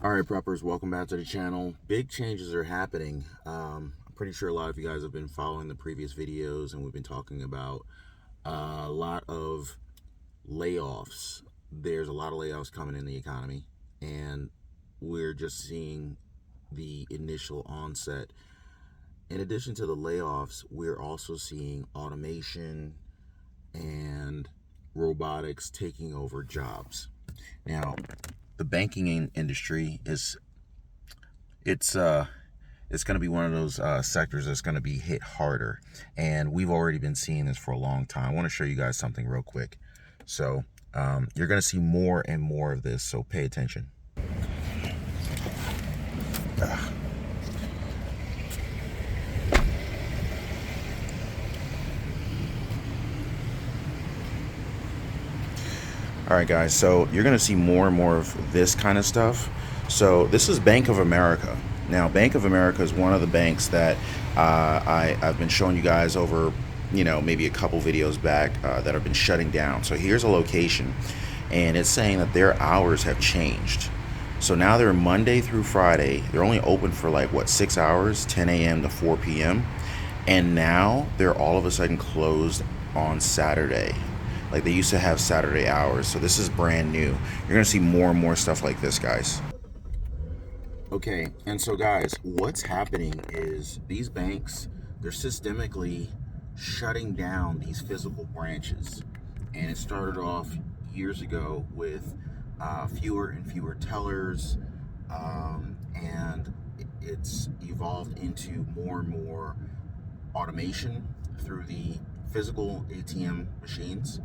All right, preppers, welcome back to the channel. Big changes are happening. I'm pretty sure a lot of you guys have been following the previous videos, and we've been talking about a lot of layoffs. There's a lot of layoffs coming in the economy, and we're just seeing the initial onset. In addition to the layoffs, we're also seeing automation and robotics taking over jobs. Now, the banking industry it's going to be one of those sectors that's going to be hit harder, and we've already been seeing this for a long time. I want to show you guys something real quick. So you're going to see more and more of this, so pay attention. All right, guys, so you're going to see more and more of this kind of stuff. So this is Bank of America. Now, Bank of America is one of the banks that I've been showing you guys over, maybe a couple videos back that have been shutting down. So here's a location, and it's saying that their hours have changed. So now they're Monday through Friday. They're only open for 6 hours, 10 a.m. to 4 p.m. And now they're all of a sudden closed on Saturday. Like, they used to have Saturday hours. So this is brand new. You're going to see more and more stuff like this, guys. Okay, and so guys, what's happening is these banks, they're systemically shutting down these physical branches. And it started off years ago with fewer and fewer tellers, and it's evolved into more and more automation through the physical ATM machines.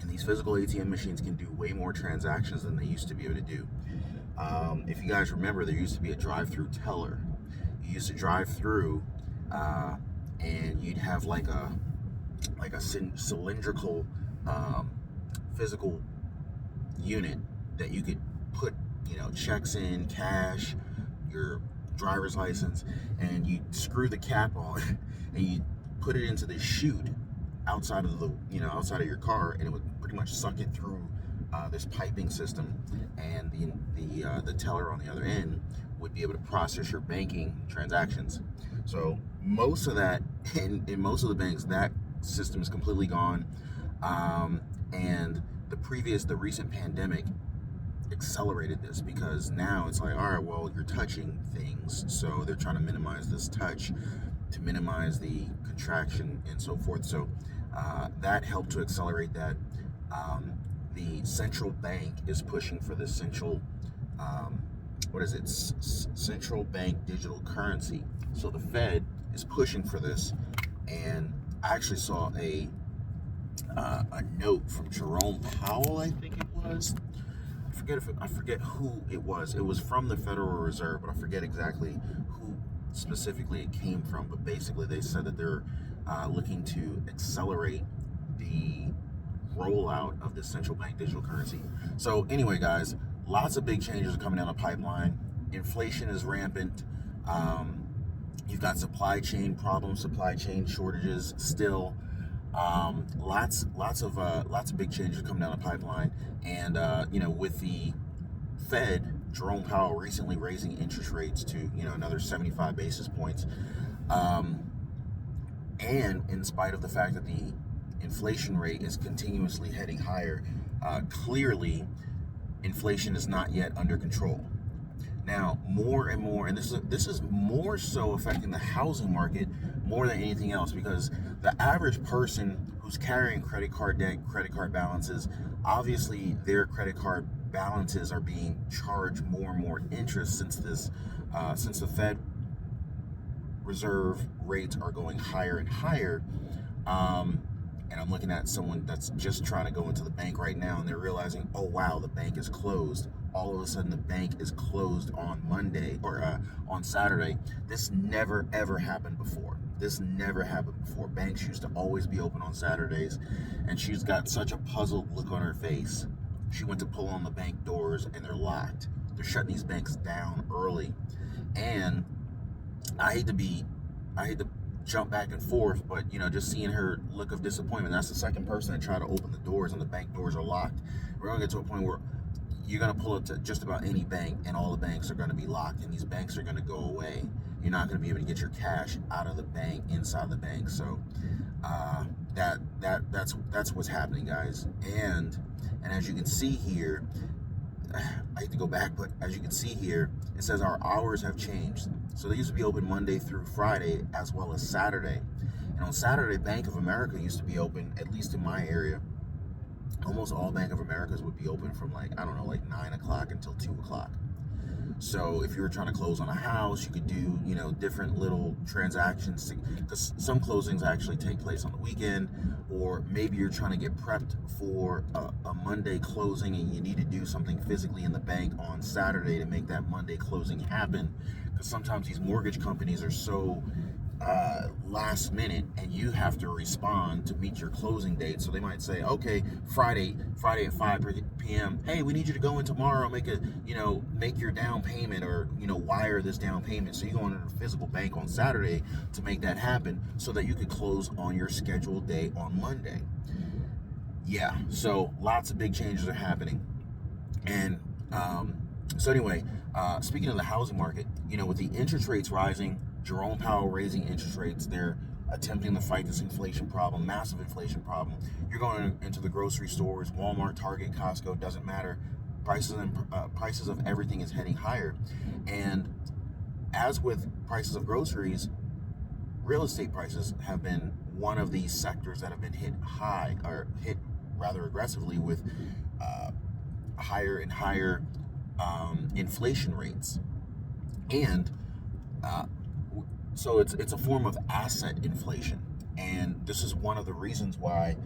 And these physical ATM machines can do way more transactions than they used to be able to do. If you guys remember, there used to be a drive-through teller. You used to drive through, and you'd have like a cylindrical physical unit that you could put, checks in, cash, your driver's license, and you screw the cap on, and you put it into the chute outside of the outside of your car, and it would pretty much suck it through this piping system, and the teller on the other end would be able to process your banking transactions. So most of that in most of the banks, that system is completely gone, and the recent pandemic accelerated this, because now it's like, all right, well, you're touching things, so they're trying to minimize this touch to minimize the contraction and so forth. So that helped to accelerate that. The central bank is pushing for this central bank digital currency. So the Fed is pushing for this, and I actually saw a note from Jerome Powell, I think it was. I forget who it was. It was from the Federal Reserve, but I forget exactly who specifically it came from. But basically, they said that they're looking to accelerate the rollout of the central bank digital currency. So anyway, guys, lots of big changes are coming down the pipeline. Inflation is rampant. You've got supply chain problems, supply chain shortages still. Lots of big changes coming down the pipeline, and with the Fed, Jerome Powell recently raising interest rates to another 75 basis points, and in spite of the fact that the inflation rate is continuously heading higher, clearly inflation is not yet under control. Now, more and more, and this is more so affecting the housing market more than anything else, because the average person who's carrying credit card debt, credit card balances, obviously their credit card balances are being charged more and more interest since the Fed Reserve rates are going higher and higher. And I'm looking at someone that's just trying to go into the bank right now, and they're realizing, oh wow, the bank is closed. All of a sudden, the bank is closed on Monday or on Saturday. This never ever happened before. Banks used to always be open on Saturdays, and she's got such a puzzled look on her face. She went to pull on the bank doors, and they're locked. They're shutting these banks down early, and I hate to jump back and forth, but just seeing her look of disappointment. That's the second person that tried to open the doors, and the bank doors are locked. We're gonna get to a point where you're going to pull up to just about any bank, and all the banks are going to be locked, and these banks are going to go away. You're not going to be able to get your cash out of the bank, inside the bank. So that's what's happening, guys. And as you can see here, I hate to go back, but as you can see here, it says our hours have changed. So they used to be open Monday through Friday as well as Saturday. And on Saturday, Bank of America used to be open, at least in my area. Almost all Bank of Americas would be open from like 9 o'clock until 2 o'clock. So if you were trying to close on a house, you could do, different little transactions, because some closings actually take place on the weekend, or maybe you're trying to get prepped for a Monday closing and you need to do something physically in the bank on Saturday to make that Monday closing happen, because sometimes these mortgage companies are so last minute, and you have to respond to meet your closing date. So they might say, okay, Friday at 5 p.m. Hey, we need you to go in tomorrow, make your down payment, or wire this down payment. So you go into the physical bank on Saturday to make that happen, so that you could close on your scheduled day on Monday. Yeah, so lots of big changes are happening, and so anyway, speaking of the housing market, with the interest rates rising, Jerome Powell raising interest rates, they're attempting to fight this inflation problem, massive inflation problem. You're going into the grocery stores, Walmart, Target, Costco, doesn't matter. Prices of everything is heading higher. And as with prices of groceries, real estate prices have been one of these sectors that have been hit rather aggressively with higher and higher inflation rates. And so it's a form of asset inflation. And this is one of the reasons why,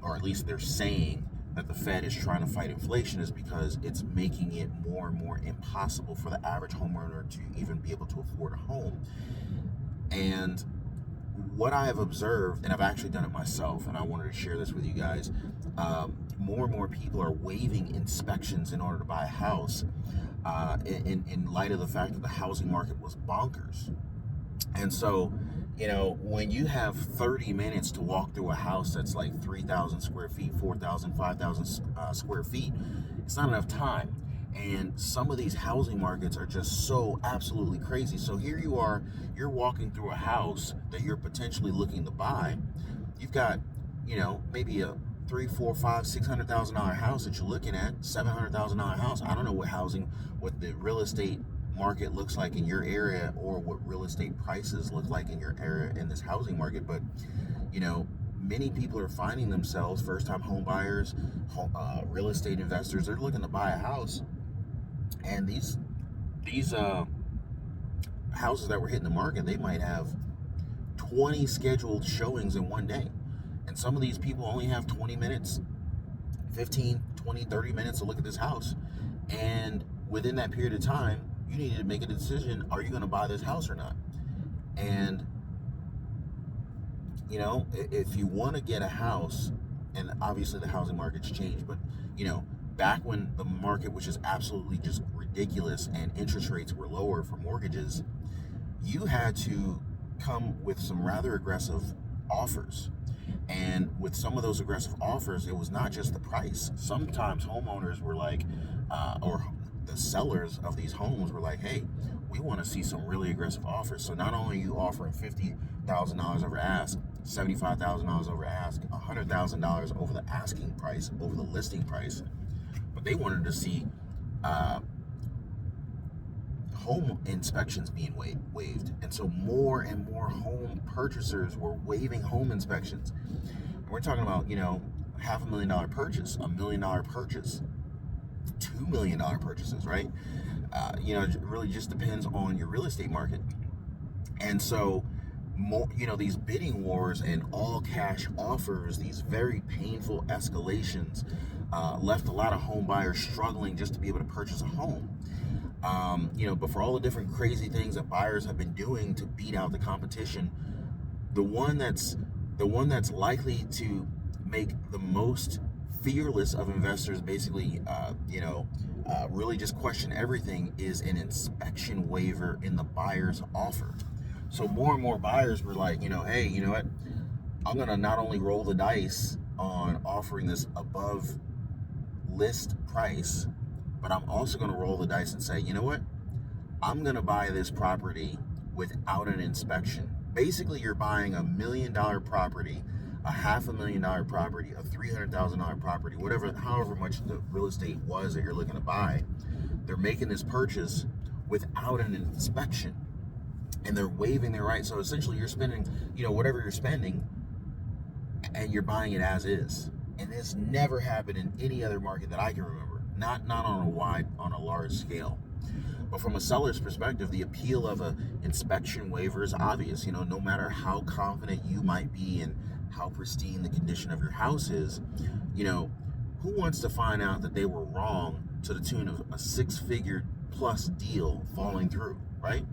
or at least they're saying that the Fed is trying to fight inflation, is because it's making it more and more impossible for the average homeowner to even be able to afford a home. And what I have observed, and I've actually done it myself, and I wanted to share this with you guys, more and more people are waiving inspections in order to buy a house, in light of the fact that the housing market was bonkers. And so, when you have 30 minutes to walk through a house that's like 3,000 square feet, 4,000, 5,000 square feet, it's not enough time. And some of these housing markets are just so absolutely crazy. So here you are, you're walking through a house that you're potentially looking to buy. You've got, maybe a $300,000, $400,000, $600,000 house that you're looking at, $700,000 house. I don't know what the real estate market looks like in your area, or what real estate prices look like in your area in this housing market. But, many people are finding themselves, first-time home buyers, real estate investors, they're looking to buy a house. And these houses that were hitting the market, they might have 20 scheduled showings in one day. And some of these people only have 20 minutes, 15, 20, 30 minutes to look at this house. And within that period of time, you need to make a decision, are you going to buy this house or not? And, if you want to get a house, and obviously the housing market's changed, but, back when the market was just absolutely just ridiculous and interest rates were lower for mortgages, you had to come with some rather aggressive offers. And with some of those aggressive offers, it was not just the price. Sometimes homeowners were like, or the sellers of these homes were like, hey, we want to see some really aggressive offers. So not only are you offering $50,000 over ask, $75,000 over ask, $100,000 over the asking price, over the listing price, but they wanted to see home inspections being waived. And so more and more home purchasers were waiving home inspections. And we're talking about, $500,000 purchase, $1 million purchase, $2 million purchases, right? It really just depends on your real estate market. And so these bidding wars and all cash offers, these very painful escalations, left a lot of home buyers struggling just to be able to purchase a home. But for all the different crazy things that buyers have been doing to beat out the competition, the one that's likely to make the most fearless of investors basically, really just question everything, is an inspection waiver in the buyer's offer. So more and more buyers were like, hey, you know what? I'm going to not only roll the dice on offering this above list price, but I'm also going to roll the dice and say, you know what? I'm going to buy this property without an inspection. Basically, you're buying $1 million property, a $500,000 property, a $300,000 property, whatever, however much the real estate was that you're looking to buy. They're making this purchase without an inspection, and they're waiving their right. So essentially, you're spending, whatever you're spending, and you're buying it as is. And this never happened in any other market that I can remember. Not on a large scale. But from a seller's perspective, the appeal of an inspection waiver is obvious. No matter how confident you might be in how pristine the condition of your house is, who wants to find out that they were wrong to the tune of a 6-figure plus deal falling through, right?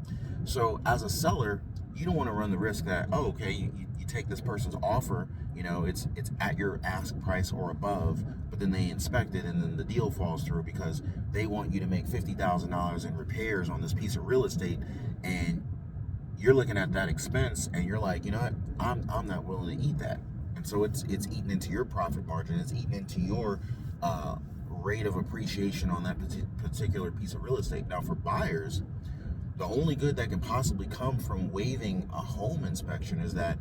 So as a seller, you don't want to run the risk that, you take this person's offer, it's at your ask price or above, but then they inspect it and then the deal falls through because they want you to make $50,000 in repairs on this piece of real estate, and you're looking at that expense and you're like, you know what, I'm not willing to eat that. And so it's eating into your profit margin, it's eating into your rate of appreciation on that particular piece of real estate. Now for buyers, the only good that can possibly come from waiving a home inspection is that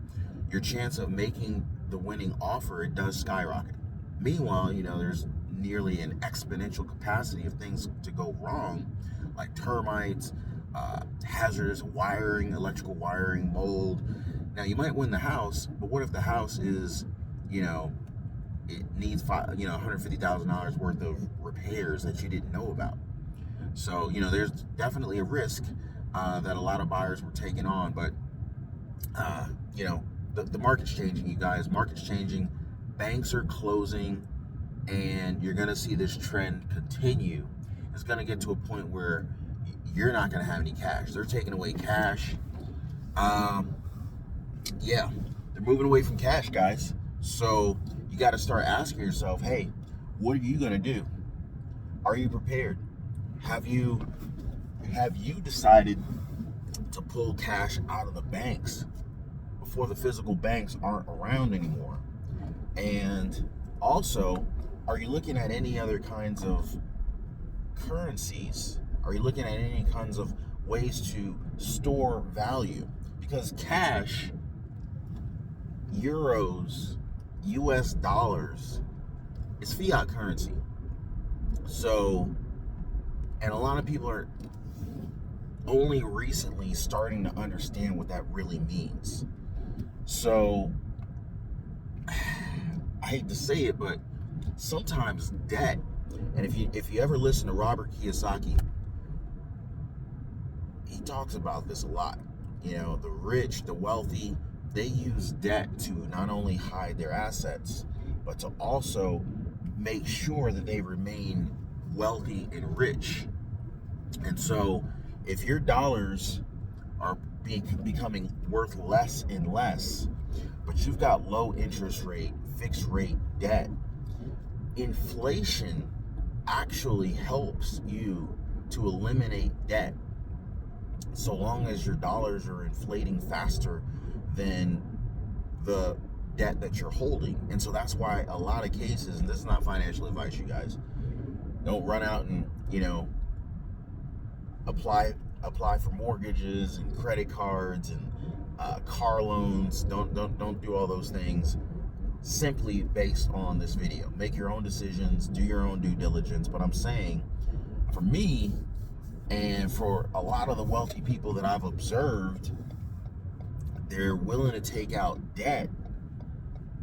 your chance of making the winning offer, it does skyrocket. Meanwhile, there's nearly an exponential capacity of things to go wrong, like termites, hazardous wiring, electrical wiring, mold. Now you might win the house, but what if the house is, it needs $150,000 worth of repairs that you didn't know about? So, there's definitely a risk that a lot of buyers were taking on, but, the market's changing, you guys. Market's changing. Banks are closing, and you're going to see this trend continue. It's going to get to a point where you're not going to have any cash. They're taking away cash. They're moving away from cash, guys. So you got to start asking yourself, hey, what are you going to do? Are you prepared? Have you decided to pull cash out of the banks before the physical banks aren't around anymore? And also, are you looking at any other kinds of currencies? Are you looking at any kinds of ways to store value? Because cash, euros, US dollars, is fiat currency. So, and a lot of people are only recently starting to understand what that really means. So, I hate to say it, but sometimes debt, and if you ever listen to Robert Kiyosaki, he talks about this a lot. The rich, the wealthy, they use debt to not only hide their assets, but to also make sure that they remain wealthy and rich. And so if your dollars are becoming worth less and less, but you've got low interest rate, fixed rate debt, inflation actually helps you to eliminate debt, so long as your dollars are inflating faster than the debt that you're holding. And so that's why a lot of cases, and this is not financial advice, you guys, don't run out and apply for mortgages and credit cards and car loans. Don't do all those things simply based on this video. Make your own decisions, do your own due diligence. But I'm saying, for me and for a lot of the wealthy people that I've observed, they're willing to take out debt,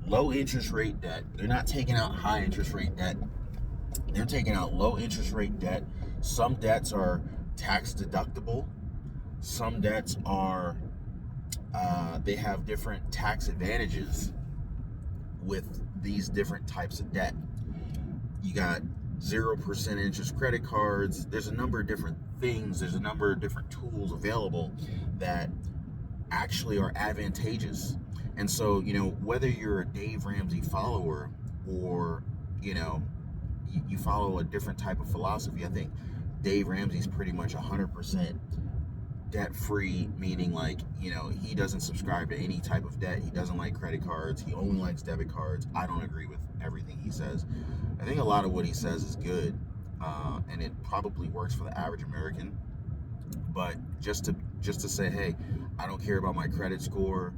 low interest rate debt. They're not taking out high interest rate debt. They're taking out low interest rate debt. Some debts are tax deductible. Some debts are, they have different tax advantages with these different types of debt. You got 0% interest credit cards. There's a number of different things. There's a number of different tools available that actually are advantageous. And so, whether you're a Dave Ramsey follower or, you follow a different type of philosophy, I think Dave Ramsey's pretty much 100% debt-free, meaning he doesn't subscribe to any type of debt. He doesn't like credit cards. He only likes debit cards. I don't agree with everything he says. I think a lot of what he says is good, and it probably works for the average American. But just to say, hey, I don't care about my credit score.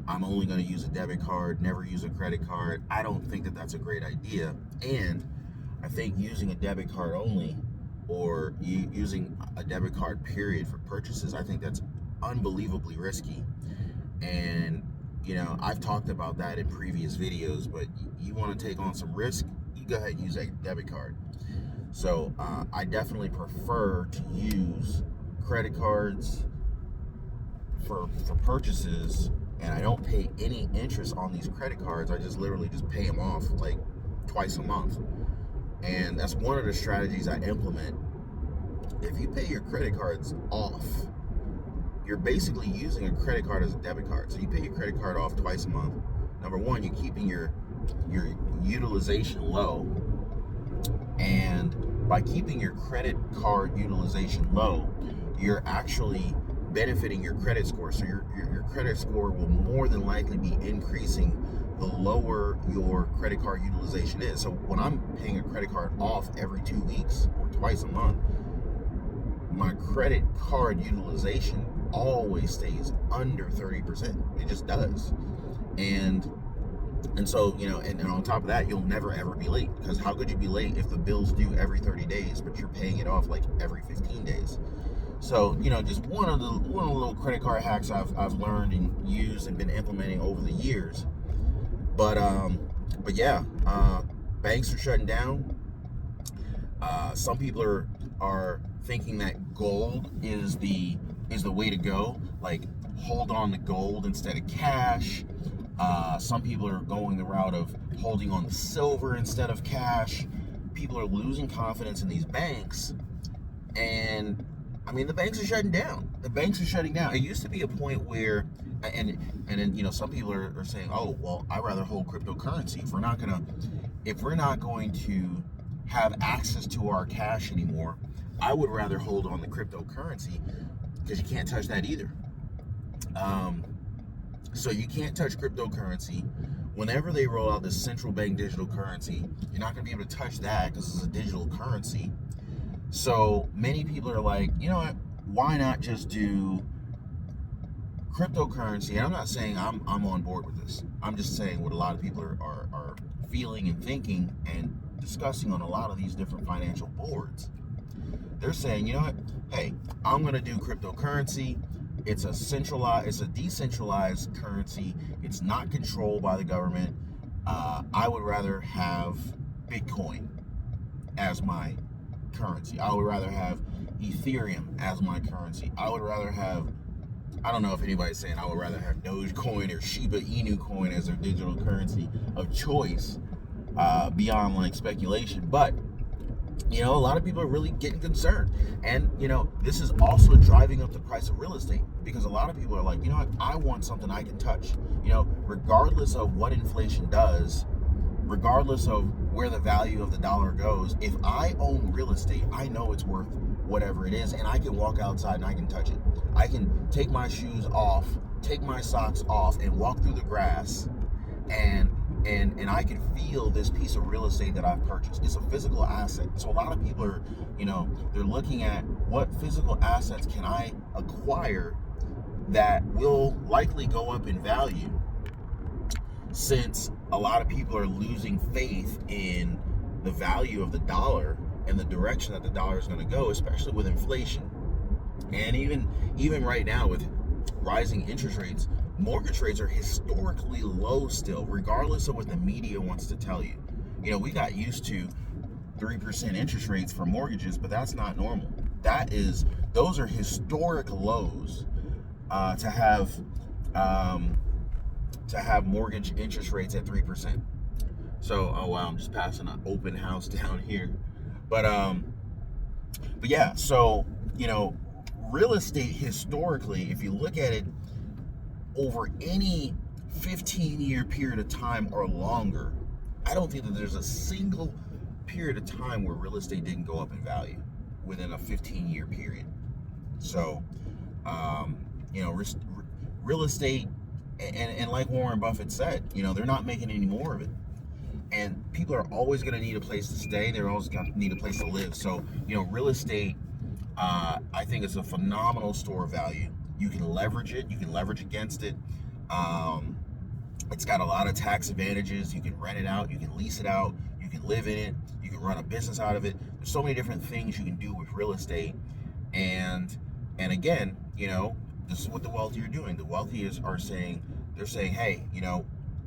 I'm only going to use a debit card, never use a credit card. I don't think that that's a great idea. And I think using a debit card only, or using a debit card period for purchases, I think that's unbelievably risky. And I've talked about that in previous videos. But you want to take on some risk, you go ahead and use a debit card. So I definitely prefer to use credit cards for purchases, and I don't pay any interest on these credit cards. I just literally just pay them off like twice a month. And that's one of the strategies I implement. If you pay your credit cards off, you're basically using a credit card as a debit card. So you pay your credit card off twice a month. Number one, you're keeping your utilization low. And by keeping your credit card utilization low, you're actually benefiting your credit score. So your credit score will more than likely be increasing the lower your credit card utilization is. So when I'm paying a credit card off every 2 weeks or twice a month, my credit card utilization always stays under 30%. It just does. And so, and on top of that, you'll never ever be late, because how could you be late if the bill's due every 30 days, but you're paying it off like every 15 days? So, just one of the little credit card hacks I've learned and used and been implementing over the years. But yeah, banks are shutting down. Some people are thinking that gold is the way to go. Like, hold on to gold instead of cash. Some people are going the route of holding on to silver instead of cash. People are losing confidence in these banks, and the banks are shutting down. It used to be a point where, and then some people are saying, oh well, I'd rather hold cryptocurrency. If we're not going to have access to our cash anymore, I would rather hold on to cryptocurrency, because you can't touch that either. So you can't touch cryptocurrency. Whenever they roll out this central bank digital currency, you're not going to be able to touch that because it's a digital currency. So many people are like, you know what? Why not just do cryptocurrency? And I'm not saying I'm on board with this. I'm just saying what a lot of people are feeling and thinking and discussing on a lot of these different financial boards. They're saying, you know what? Hey, I'm going to do cryptocurrency. It's a decentralized currency. It's not controlled by the government. I would rather have Bitcoin as my currency. I would rather have Ethereum as my currency. I would rather have, I don't know if anybody's saying I would rather have Dogecoin or Shiba Inu coin as their digital currency of choice, beyond like speculation. But a lot of people are really getting concerned. And, this is also driving up the price of real estate, because a lot of people are like, you know what, I want something I can touch. Regardless of what inflation does, regardless of where the value of the dollar goes, if I own real estate, I know it's worth whatever it is, and I can walk outside and I can touch it. I can take my shoes off, take my socks off, and walk through the grass, and I can feel this piece of real estate that I've purchased. It's a physical asset. So a lot of people are, they're looking at what physical assets can I acquire that will likely go up in value, since a lot of people are losing faith in the value of the dollar and the direction that the dollar is going to go, especially with inflation. And even right now with rising interest rates, mortgage rates are historically low still, regardless of what the media wants to tell you. We got used to 3% interest rates for mortgages, but that's not normal. Those are historic lows to have mortgage interest rates at 3%. So, oh wow, I'm just passing an open house down here. But yeah, so real estate historically, if you look at it over any 15-year period of time or longer, I don't think that there's a single period of time where real estate didn't go up in value within a 15-year period. So, real estate, and like Warren Buffett said, they're not making any more of it. and people are always going to need a place to stay. They're always going to need a place to live. So, real estate, I think it's a phenomenal store of value. You can leverage it. You can leverage against it. It's got a lot of tax advantages. You can rent it out. You can lease it out. You can live in it. You can run a business out of it. There's so many different things you can do with real estate. And again, this is what the wealthy are doing. The wealthy are saying, hey,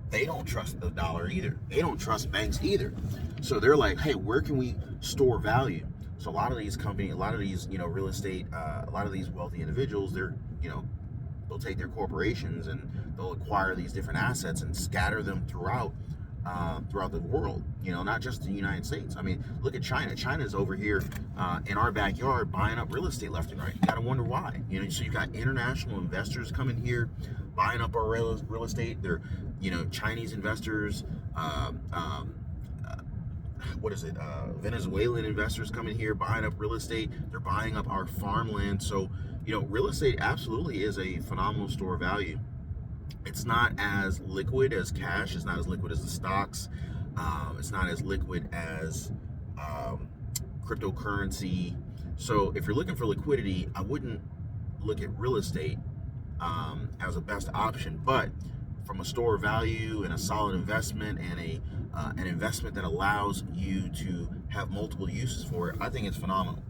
they don't trust the dollar either. They don't trust banks either. So they're like, hey, where can we store value? So a lot of these companies, a lot of these, real estate, a lot of these wealthy individuals, they'll take their corporations and they'll acquire these different assets and scatter them throughout the world, not just the United States. I mean, look at China. China's over here in our backyard buying up real estate left and right. You gotta wonder why. So you've got international investors coming here, buying up our real estate. They're, Chinese investors, Venezuelan investors coming here, buying up real estate. They're buying up our farmland. So, real estate absolutely is a phenomenal store of value. It's not as liquid as cash. It's not as liquid as the stocks. It's not as liquid as cryptocurrency. So if you're looking for liquidity, I wouldn't look at real estate as a best option. But from a store of value and a solid investment and an investment that allows you to have multiple uses for it, I think it's phenomenal.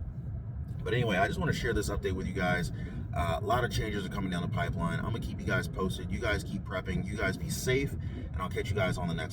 But anyway, I just want to share this update with you guys. A lot of changes are coming down the pipeline. I'm going to keep you guys posted. You guys keep prepping. You guys be safe. And I'll catch you guys on the next one.